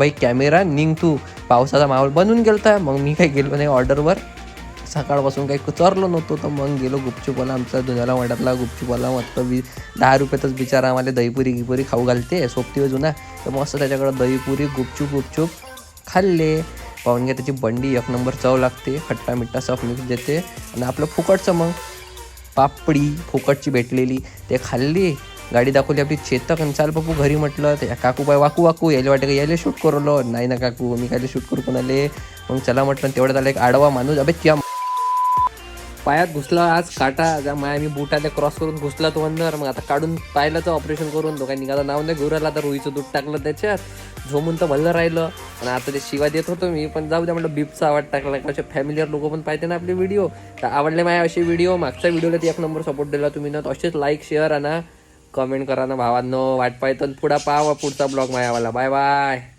भाई कॅमेरा निघ तू, पावसाचा माहोल बनून गेलता. मग मी काही गेलो नाही ऑर्डरवर, सकाळपासून काही कुचरलो नव्हतो. तर मग गेलो गुपचूपवाला, आमचा जुन्याला वाड्यातला गुपचूपवाला. मस्त 10 रुपयातच बिचारा आम्हाला दहीपुरी गिपुरी खाऊ घालते, सोबती जुना. तर मस्त त्याच्याकडं दहीपुरी गुपचूप खाल्ले. पाहून घ्या त्याची बंडी, 1 नंबर चव लागते, खट्टा मिठ्ठा सब मिक्स देते. आणि आपलं फुकटचं मग पापडी फुकटची भेटलेली ते खाल्ली. गाडी दाखवली आपली चेतक, आणि चाल बापू घरी. म्हटलं त्या काकू बाय वाकू यायला वाटे का यायला शूट करलो. नाही ना काकू, मी काय शूट करू कोणाले. मग चला म्हटलं, तेवढ्यात आला एक आडवा माणूस. अबे त्या पायात घुसला आज काटा, ज्या माया मी बुटाने क्रॉस करून घुसला तो अंदर. मग आता काढून पाहिल्याचं ऑपरेशन करून तो काही निघाला नाव नाही घेऊ राहिला. आता रुईचं दूध टाकलं त्याच्यात, झोमून तर भल्लं राहिलं. आणि आता ते शिवा देत होतो मी, पण जाऊ द्या म्हटलं, बीपचा आवाज टाकला. कसे फॅमिलीवर लोक पण पाहते ना आपले व्हिडिओ. तर आवडले माझ्या असे व्हिडिओ. मागच्या व्हिडिओला ती 1 नंबर सपोर्ट दिला तुम्ही ना. असेच लाईक शेअर आणि कमेंट करा ना भावांनो. वाट पाहतो पुढा पाहा पुढचा ब्लॉग मायावाला. Bye bye.